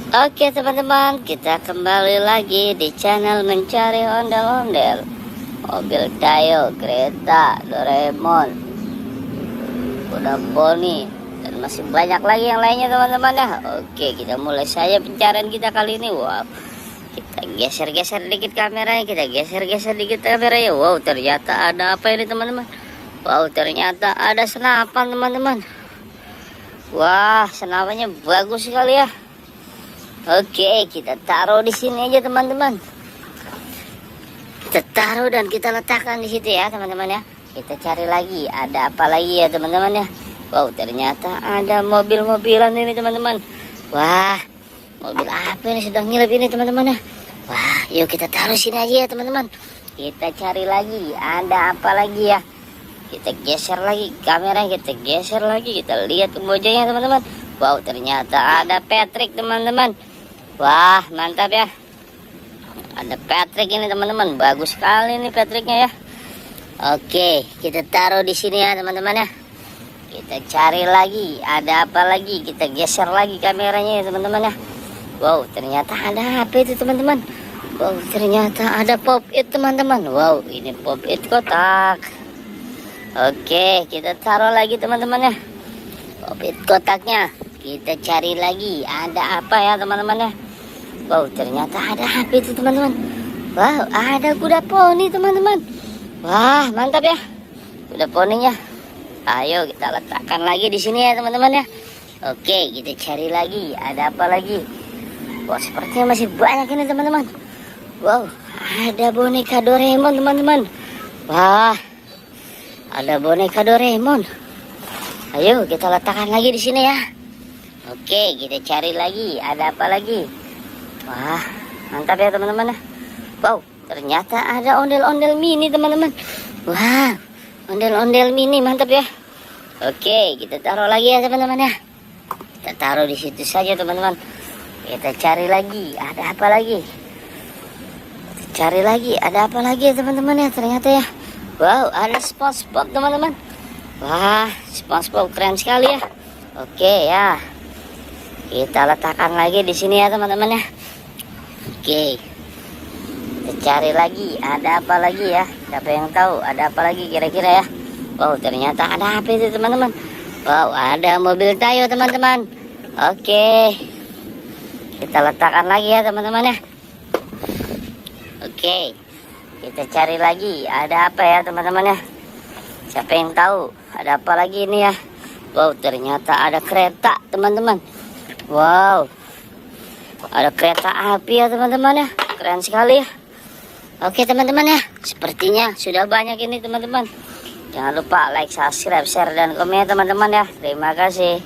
Oke teman-teman, kita kembali lagi di channel mencari ondel-ondel, mobil Tayo, kereta, Doraemon, kuda poni, dan masih banyak lagi yang lainnya teman-teman ya. Oke, kita mulai saja pencarian kita kali ini. Wow, kita geser-geser dikit kameranya, kita geser-geser dikit kameranya. Wow, ternyata ada apa ini teman-teman? Wow, ternyata ada senapan teman-teman. Wah, senapannya bagus sekali ya. Oke, kita taruh di sini aja teman-teman. Kita taruh dan kita letakkan di situ ya teman-teman ya. Kita cari lagi, ada apa lagi ya teman-teman ya. Wow, ternyata ada mobil-mobilan ini teman-teman. Wah, mobil apa ini sedang nyelip ini teman-teman ya. Wah, yuk kita taruh sini aja ya teman-teman. Kita cari lagi, ada apa lagi ya. Kita geser lagi kamera, kita geser lagi, kita lihat kebojanya teman-teman. Wow, ternyata ada Patrick teman-teman. Wah, mantap ya. Ada Patrick ini teman-teman, bagus sekali ini Patricknya ya. Oke, kita taruh di sini ya teman-teman ya. Kita cari lagi, ada apa lagi? Kita geser lagi kameranya ya teman-teman ya. Wow, ternyata ada apa itu teman-teman? Wow, ternyata ada pop-it teman-teman. Wow, ini pop-it kotak. Oke, kita taruh lagi teman-teman ya. Pop-it kotaknya. Kita cari lagi, ada apa ya teman-teman ya. Wow, ternyata ada apa itu teman-teman. Wow, ada kuda poni teman-teman. Wah, mantap ya kuda poninya. Ayo kita letakkan lagi di sini ya teman-teman ya. Oke, kita cari lagi, ada apa lagi. Wah, sepertinya masih banyak ini teman-teman. Wow, ada boneka Doraemon teman-teman. Wah, ada boneka Doraemon. Ayo kita letakkan lagi di sini ya. Oke, kita cari lagi, ada apa lagi. Wah, mantap ya teman-teman ya. Wow, ternyata ada ondel-ondel mini teman-teman. Wah, ondel-ondel mini mantap ya. Oke, kita taruh lagi ya teman-teman ya. Kita taruh di situ saja teman-teman. Kita cari lagi, ada apa lagi. Kita cari lagi, ada apa lagi ya teman-teman ya. Ternyata ya. Wow, ada SpongeBob teman-teman. Wah, SpongeBob keren sekali ya. Oke ya. Kita letakkan lagi di sini ya teman-teman ya. Oke. Kita cari lagi, ada apa lagi ya? Siapa yang tahu ada apa lagi kira-kira ya? Wow, ternyata ada apa itu teman-teman? Wow, ada mobil Tayo teman-teman. Oke. Kita letakkan lagi ya teman-teman ya. Oke. Kita cari lagi, ada apa ya teman-teman ya? Siapa yang tahu ada apa lagi ini ya? Wow, ternyata ada kereta teman-teman. Wow, ada kereta api ya teman-teman ya. Keren sekali ya. Oke teman-teman ya, sepertinya sudah banyak ini teman-teman. Jangan lupa like, subscribe, share, dan komen ya teman-teman ya. Terima kasih.